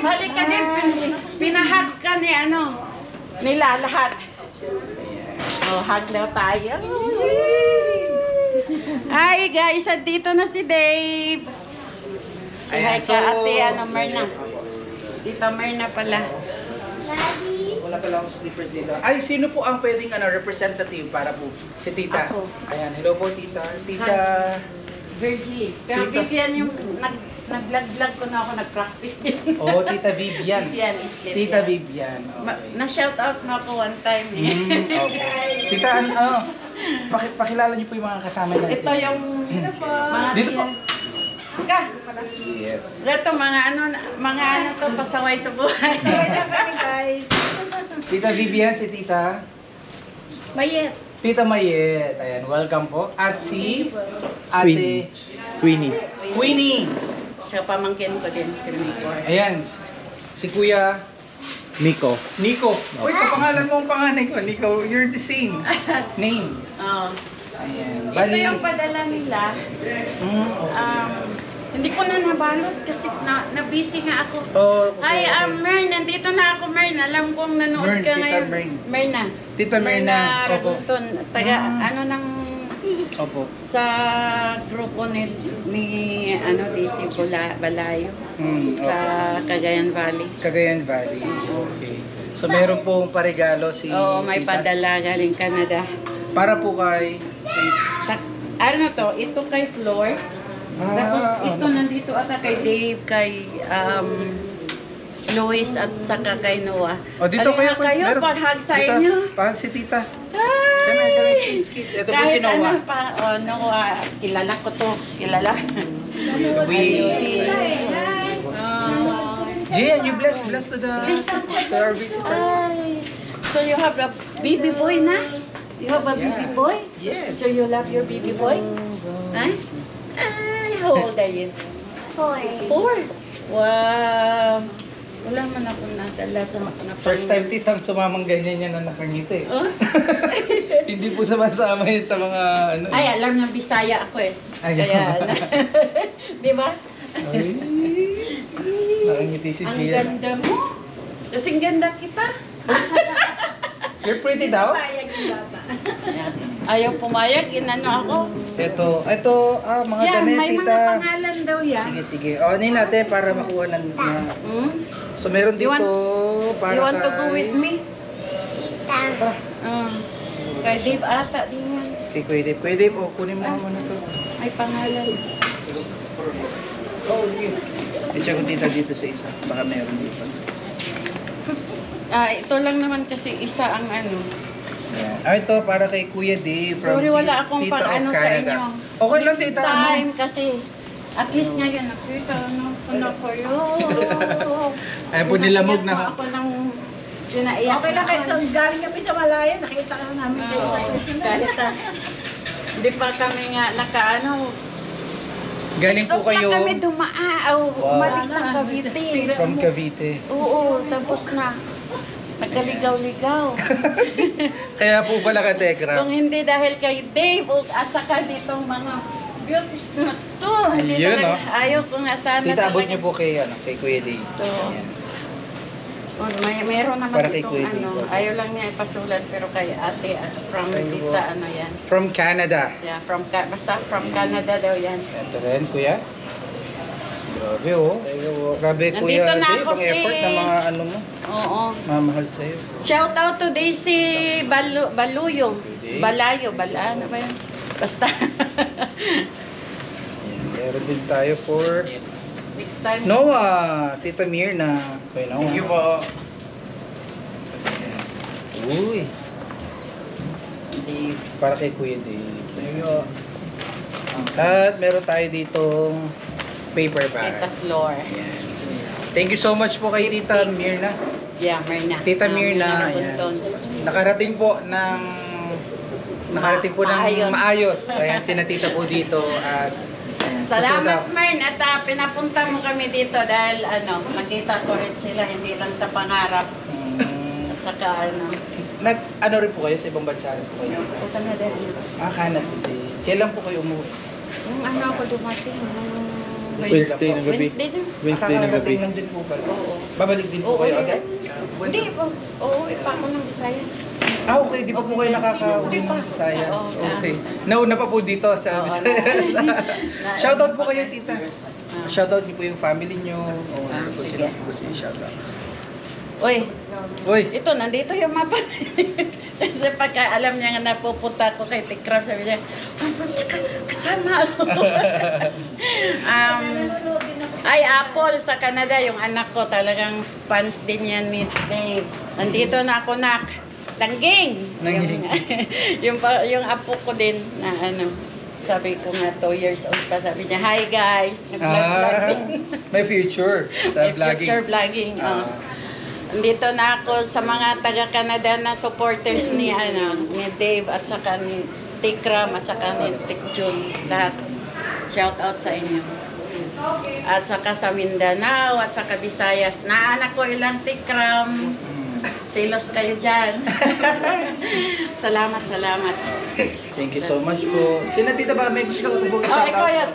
Dave, halika Dave. Pinahag ka ni ano, nila lahat. Oh, hug daw tayo. Hi guys, dito na si Dave. Hi ka ate, ano, Merna. Tita Merna pala. Wala pala akong slippers dito. Ay, sino po ang pwedeng representative para po? Si Tita. Ako. Ayan, hello po Tita. Tita. Virgie. Pero Tita. Vivian yung nag-vlog ko na ako, nag-practice din. Oh, Tita Vivian. Vivian Islet. Tita Vivian. Okay. Na-shout out na ako one time eh. Okay. Tita, pakilala niyo po yung mga kasama natin. Ito yung mga Dito po. Ka. Yes. Ito mga ano to pasaway sa buhay. Saway na kami guys. Tita Vivian, si Tita. Mayet. Tita Mayet. Ayan, welcome po. At si Ate Queenie. Tsaka pamangkin ko din si Nico. Ayan, si Kuya Nico. Nico. Uy, kapangalan mo ang panganay ko. Nico, you're the same name. Oh. Ayan. Ito yung padala nila. Hindi ko na nabalot kasi na-busy nga ako. Oh, Hi, Mern, nandito na ako, Mern. Alam kong nanood Mern, ka Tita ngayon. Mern. Merna. Tita Merna. Opo. Ragunton. Taga, ano ng Opo. sa grupo ni DC Balayo sa Cagayan Valley. Cagayan Valley. Okay. So meron pong paregalo si Oo, may Tita. padala galing Canada. Para po kay Sa, ano to, ito kay Flor. Tapos ito nandito ata kay Dave, kay Lois at saka kay Noah. O dito Halika kayo. kayo, pag-hug sa inyo. Pag si Tita. Hi! Kids. Ito po si Kahit ano Noah. pa, Noah, kilala ko to. Kilala. Luis. Oh. Gian, you bless to our visitor. Ay. So you have a baby boy na? You have a baby boy? Yes. So you love your baby boy? Ay? Ay, how old are you? 4. 4? Wow! Wala man ako nadala sa First time titang sumamang ganyan yan na nakangiti. Oh? Hindi po sama-sama yan sa mga ano. Ay, alam niya, Bisaya ako eh. Ay, Kaya, di ba? Ay, nakangiti si Ang Gian. ganda mo. Kasing ganda kita. You're pretty daw? Ayaw pumayag, inano ako. Ito, mga Yan, damit, may tita. mga pangalan daw yan. Sige. O, ano natin para makuha ng... Hmm? So, meron You dito want- para You want to go kay- with me? Kay Dave ata din yan. Kay Kuya Dave. Kuya Dave, kunin mo naman na to. May pangalan. Oh, okay. I-check ko tita dito sa isa. Baka meron dito. Ito lang naman kasi isa ang ano. Ayan. Ito para kay Kuya Dave. from Sorry, wala akong Tita of pang-ano sa Canada. inyo. Okay lang, Next tita. time kasi at least ngayon nakita ano kayo. Ayan po, nilamog na. Ako ng pinaiyak. Okay lang kahit saan galing kami sa Malaya, nakita ka namin kayo sa personal. Kahit hindi pa kami nga nakaano. Galing po kayo kami umalis ng Cavite. from Cavite. Oo, tapos na. Nagkaligaw-ligaw. Kaya po pala ka Tegra. Kung hindi dahil kay Dave at saka ditong mga beauty na to. Hindi Ayun, talaga. oh. Ayaw ko nga sana. Tita, abot talaga. niyo po kay Kuya Dave. Ito. Ayan. Meron naman Para kay itong Kuya Dave. ano. Ayaw lang niya ipasulat pero kay ate from Ayun. tita ano yan. From Canada. Yeah, basta from Canada daw yan. Ito rin, Kuya. Grabe, oh. Grabe, Nandito Kuya na Dave. ako, Ang effort sis. ng mga ano mo. Oo. Mamahal sa'yo. Shout out to Daisy Baluyo. Pwede. Ano ba yun? Basta. Ayan, meron din tayo for Next time. Noah. Tita Mirna. Kuya Noah. Thank you po. Ayan. Uy. Para kay Kuya Dave. Thank you. At meron tayo ditong paper Tita bag. Flor. Ayan. Thank you so much po kay Tita Mirna. Yeah, Mirna. Tita Mirna, ayan. Nakarating po ng maayos. Ayan, sina Tita po dito at ayan, Salamat, Mern. At pinapunta mo kami dito dahil nakita ko rin sila hindi lang sa pangarap. At saka Ano rin po kayo sa ibang bansa rin po kayo? Punta na din. Canada din. Kailan po kayo umuwi? Ako dumating, Wednesday ng gabi. Wednesday din. Wednesday ng gabi. Kakarating lang din po pala. Oo. Babalik din po Oo, kayo uwi agad? Hindi po. Oo, pa ako ng Visayas. Ah, okay. Di pa po kayo nakaka-uwi Hindi pa. ng Visayas. Oo, Okay. Nauna pa po dito sa Oo, Visayas. Shoutout po kayo, tita. Ah. Shoutout niyo po yung family niyo. O Ah, ano po sige. sila po siya shoutout. Uy, Uy, ito, nandito yung mapa. Kasi pagka alam niya nga napupunta ko kay Tikram, sabi niya, pupunta ka, kasama ako. Ay, Apple sa Canada, yung anak ko, talagang fans din yan ni Dave. Nandito na ako, nak. Langging! Langging. Yung apo ko din, na ano, sabi ko nga, 2 years old pa, sabi niya, hi guys, nag-vlog din. may future sa May vlogging. future vlogging, oh. Andito na ako sa mga taga-Canada na supporters ni ni Dave at saka ni Tikram at saka ni Tikjun. Lahat. Shout out sa inyo. At saka sa Mindanao at saka Visayas. Naanak ko ilang Tikram. Silos kayo dyan. Salamat. Thank you so much po. Sino tita ba? May gusto ko po Oh, ikaw yan.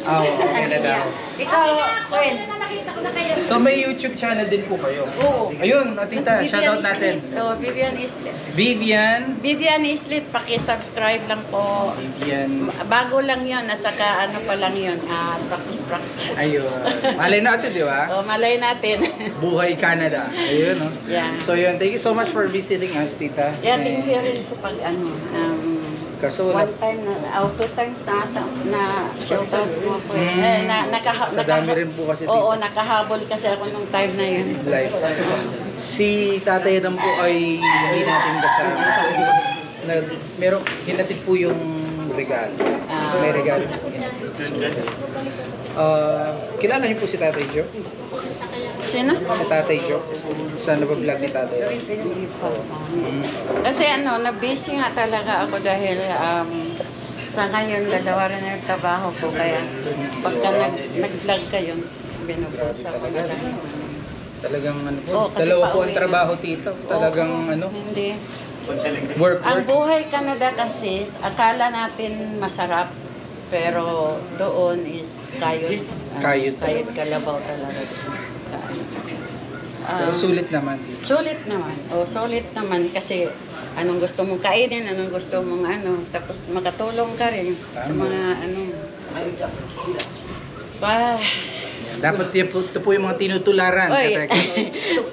Ah, okay na daw. Ikaw, Gwen. Nakita ko na kayo. So may YouTube channel din po kayo? Oo. Ayun, tita, shoutout natin. Oh, Vivian Islit. Vivian Islit, paki-subscribe lang po. Vivian. Bago lang yon at saka ano pa lang yon, practice. Ayun. Malay natin, di ba? O, malay natin. Buhay Canada. Ayun, no? Yeah. So yun, thank you so much for visiting us, tita. Yeah, thank you rin sa pag ano, Kaso, one time na, 2 times na ata, na shoutout mo po. Mm. Sa dami rin po kasi, Oo, tita. nakahabol kasi ako nung time na yun. Life. Si tatay Ram po ay hindi natin kasama. Meron, hinatid po yung regalo. Ah. May regalo po hinatid. Kilala niyo po si Tatay Joe? Sino? Si Tatay Joe? Sa nabablog ni Tatay Ram? Hindi pa. Mm. Kasi ano, na-busy nga talaga ako dahil sa ngayon, dalawa rin yung trabaho ko. Kaya pagka nag-vlog kayo, binubusa ko na lang. Talagang ano po, Oo, kasi dalawa po pauwi ang na. trabaho tito. Talagang Oo, ano, Hindi. work. Ang buhay Canada kasi, akala natin masarap. Pero doon is kayod. Kayod Kayod talaga. kalabaw talaga. Pero sulit naman tito. Sulit naman. O, sulit naman kasi anong gusto mong kainin, anong gusto mong ano. Tapos makatulong ka rin sa Tama. mga ano. Pa. Dapat yan po, ito po yung mga tinutularan. Oy, Kateka.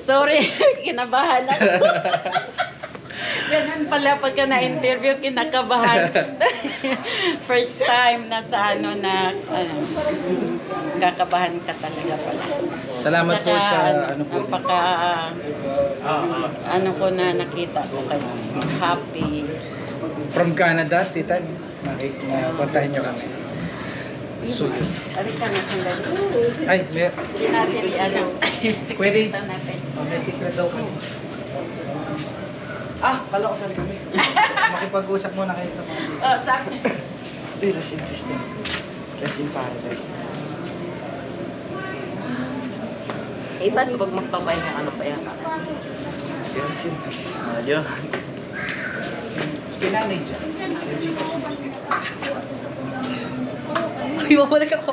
sorry, kinabahan ako. Ganun pala pagka na-interview, kinakabahan. First time na sa ano na kakabahan ka talaga pala. Salamat po Saka, sa ano po. Napaka, ano ko na nakita ko kayo. Happy. From Canada, tita, napuntahin nyo kami. So, Arika na sandali. ay, may, Hindi natin ano. Pwede? Sikreto natin. may secret daw po. Kala ko sali kami. Makipag-usap muna kayo sa mga dito. Oh, sa akin. Rest in peace din. Rest in paradise. Iba na pag magpapahinga, ano pa yan? Rest in peace. Ayun. Kinanay dyan. Ay, mabalik ako.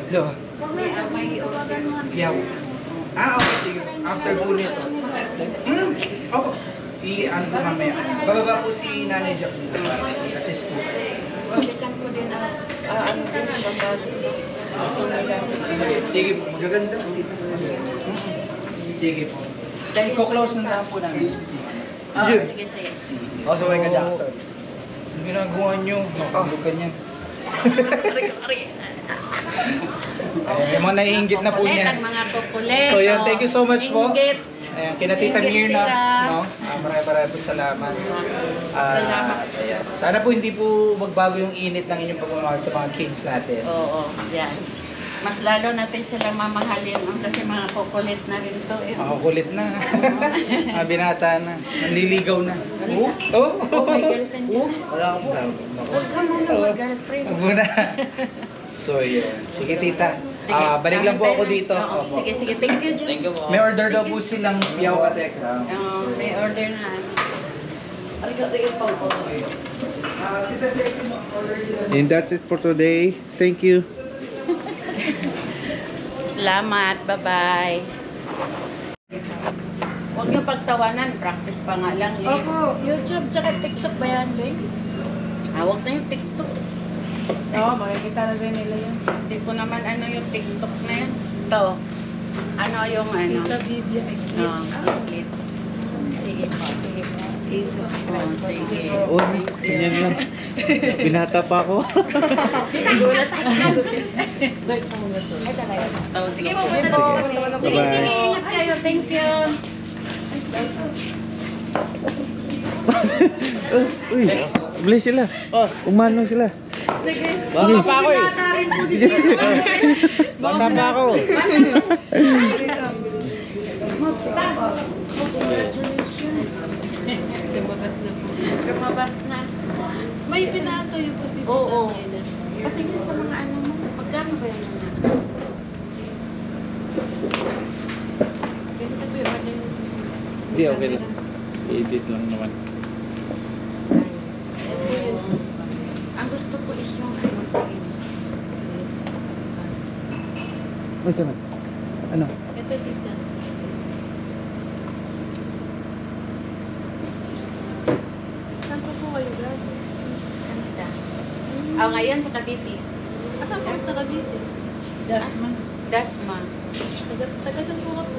Diba? May order mo. Yaw. Okay, sige. After po nito. Opo. I-ano po mamaya. Bababa po si Nanay Jack dito. Assist po. Balikan ko din ano din ang babago sa gusto nila. Sige po. Magaganda po dito. Sige po. Iko-close na lang po namin. Sige. Sige. Also, Michael Jackson. Ano ginagawa nyo? Makapagod ka niya. Yung mga naiinggit na po Kukulit niya. ang mga kukulit. So yun, thank you so much po. Inggit. Ayan, kina Tita Inggit Mirna, sila. no? Maraming po salamat. Salamat. Ayan. Sana po hindi po magbago yung init ng inyong pagmamahal sa mga kids natin. Oo, yes. Mas lalo natin silang mamahalin kasi mga kukulit na rin to. Eh. Makakulit na. Mga binata na. Nanliligaw na. Oh, may girlfriend ka na. Wala akong Huwag ka muna mag-girlfriend. Huwag muna. So yun. Sige tita. Sige, Balik lang po tayo ako na. dito. Oo, Opo. sige. Thank you, Jun. Thank you po. May order daw po silang piyaw katek. May order na. Tita Sexy mo, order sila. And that's it for today. Thank you. Salamat. Bye-bye. Huwag niyo pagtawanan. Practice pa nga lang eh. Opo, YouTube tsaka TikTok ba yan, Beng? Hawak na yung TikTok. Oo, makikita na rin nila yun. Hindi ko naman ano yung TikTok na yun. Ito. Ano yung ano? Tita Vivian is Slit. Sige po, sige po. Jesus. Sige. Oh, ganyan lang. Binata pa ako. Nagulat ka sa Sige po, sige, Bye-bye. sige, ingat kayo. Thank you. Uy, bili sila. Umano sila. Bata pa ako eh. Bata pa ako. Lumabas na. May pinaso yung position. Oo. Patingin sa mga ano mo. Magkano ba yan na? Ganito po yung order mo. Hindi, okay lang. Edit lang naman. Ang gusto ko is yung ano. Ay, sana. Ano? Ito dito. Saan po po kayo, guys? Kanita. Ngayon sa Cavite. Asan po sa Cavite? Dasman. Dasma. Taga doon po ako.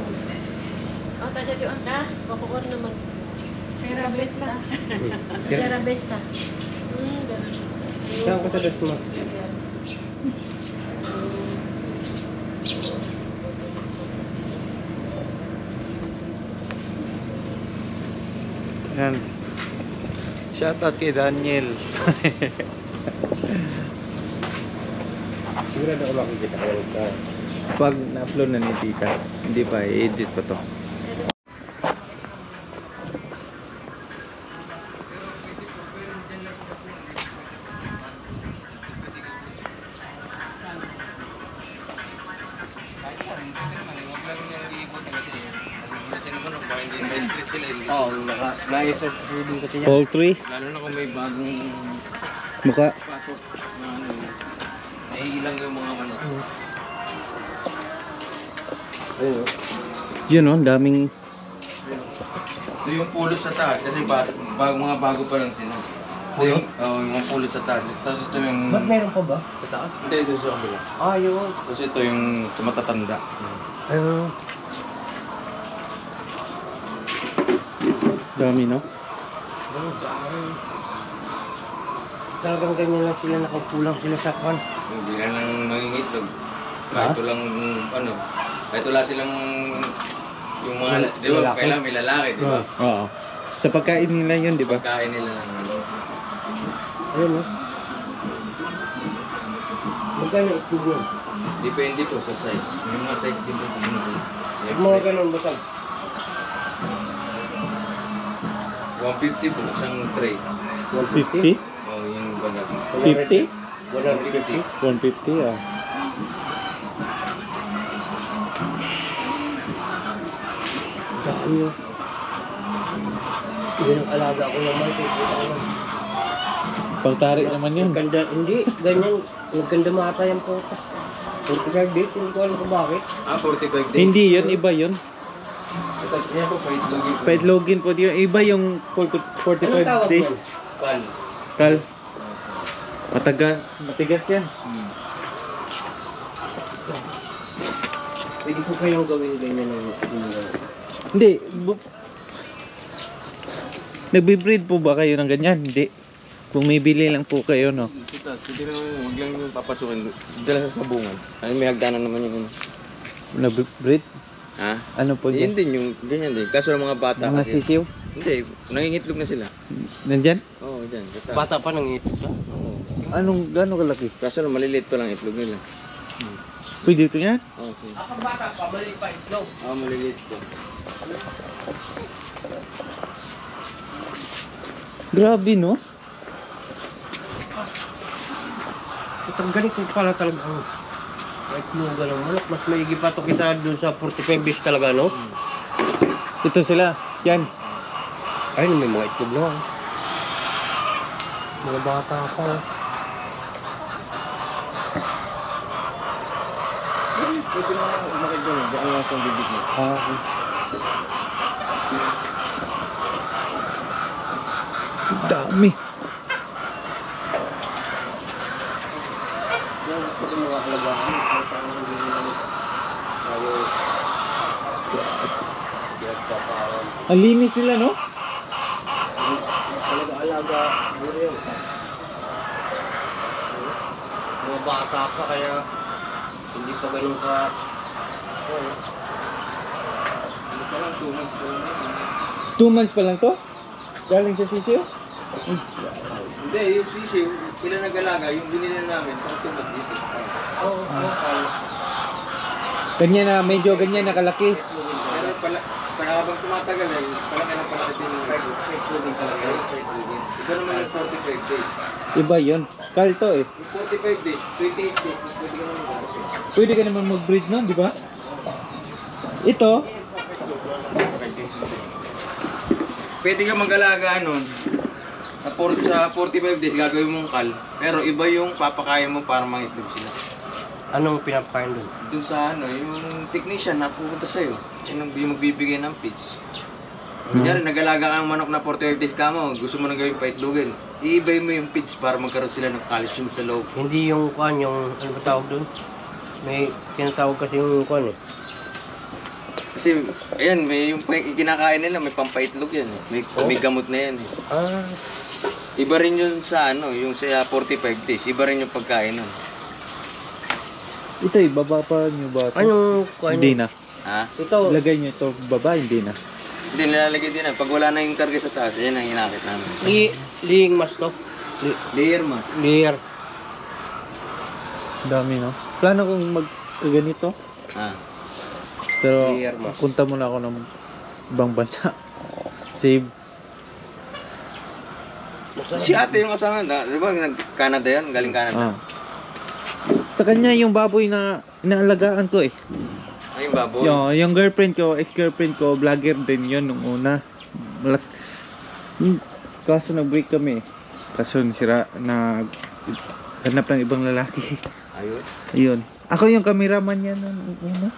Taga doon ka? Bakukor naman. Pera Besta. Pera Besta. Ganun. Saan ka sa Dasma? Yan. Shout out kay Daniel. Sigurado ako makikita ko yung Pag na-upload na ni Tita, hindi pa, i-edit pa to. Oo, naka-naisip din kasi niya. Poultry, Lalo na kung may bagong mukha. pasok na ano, naiilang yung mga manok. Ayun. Yun oh, daming. Ito yung pulot sa taas kasi mga bago pa lang sila. Ito yung, yung pulot sa taas. Tapos ito yung... Ba't meron pa ba? Sa taas? Hindi, ito sa kabila. Ah, yun. Tapos ito yung matatanda. Ayun. Dami no? Talagang ganyan lang sila, nakapulang sila sa kwan. Hindi na nang nangingitlog. Kahit lang, ano, kahit wala silang, yung mga, di ba, Lalaki? kailangan may lalaki, di ba? Oo. Sa pagkain nila yun, di ba? Pagkain nila ng ano. Ayun, no? Magkano ito yun? Depende po sa size. May mga size din po sa Mga ganun, basag. 150 po, isang tray. 50? Yung bagat. 50? 150. 150 ah. Saan yun? Yun ang alaga ko naman. Pagtari naman yun. Ganda, hindi. Ganyan. Maganda mata yung puta. 45 days, hindi ko alam kung bakit. 45 days. Hindi yun, iba yun. Ito, yan po, paitlogin po. Paitlogin po yun. Iba yung Anong 45 tawag days. yan? Pan. Kal. Matigas yan. Pwede po kayong gawin ganyan ng Hindi. Nagbe-breed po ba kayo ng ganyan? Hindi. Bumibili lang po kayo, no? Ito, hindi naman, huwag lang yung papasukin. Dala sa sabungan. Ano, may hagdanan naman yung... Nagbe-breed? Ha? Ano po Yun dyan? din yung ganyan din. Kaso ng mga bata Mga kasi. sisiw? Hindi, nangingitlog na sila. Nandyan? Oo, dyan. Sa taas. bata pa nang ito ka? Oo. Anong, gano'ng kalaki? Kaso lang, maliliit pa lang itlog nila. Pwede ito yan? Oo, sige. Ako bata pa, mali pa itlog. Oo, maliliit pa. Grabe, no? Itong ganito pala talaga ang itlog ng manok. Mas maigi pa ito kita doon sa 45 days talaga, no? Ito sila. Yan. Ayun, may mga itlog na. Mga bata pa. Pwede mo na umakit doon. Diyan lang sa bibig mo. Dami. Yan, pwede mo kakalagaan. Ang linis nila, no? Alaga-alaga. Siguro yun. Mga bata pa kaya hindi pa ganun ka. Ano pa lang, 2 months pa lang. 2 months pa lang to? Galing sa sisiyo? Hindi, yung sisiw, sila nag-alaga, yung binili namin, parang tumag dito. Oo, Ganyan na, medyo ganyan nakalaki. Pero pala habang tumatagal ay palaki na palaki din yung pet loading talaga. Iba naman yung 45 days. Iba yun. Kalto eh. Yung 45 days, 28 days, mas pwede ka naman mag-alaga. Pwede ka naman mag-breed nun, di ba? Ito, Pwede ka mag-alaga nun. Sa 45 days gagawin mong kal. Pero iba yung papakain mo para mangitlog sila. Anong pinapakain doon? Doon sa yung technician na pupunta sa'yo. Yung magbibigay ng feeds. Kunyari, nag-alaga ka ng manok na 45 days ka mo, gusto mo nang gawin paitlogin. Iibay mo yung feeds para magkaroon sila ng calcium sa loob. Hindi yung kuan, yung ano ba tawag doon? May tinatawag kasi yung kuan eh. Kasi, ayan, may yung kinakain nila, may pampaitlog yan. May gamot na yan. Ah, Iba rin yun sa yung sa 45 days. Iba rin yung pagkain nun. ito ibaba pa nyo ba ito? anong kuan Hindi yun? na. Ha? Ito, Lagay nyo ito baba, hindi na. Hindi, nilalagay din na. Pag wala na yung karga sa taas, yan ang hinakit namin. liing mas to. Layer mas. Lear. Dami, no? Plano kong magkaganito. Ha? Pero Clear mo. punta muna ako ng ibang bansa. Save. Si ate yung kasama, di ba? Nag-Canada yan, galing Canada. Ah. Sa kanya yung baboy na inaalagaan ko eh. Ay, yung baboy. Yung girlfriend ko, ex-girlfriend ko, vlogger din yun nung una. Kaso nag-break kami. Kaso nasira, hanap ng ibang lalaki. Ayun. Ayun. Ako yung cameraman niya nung una.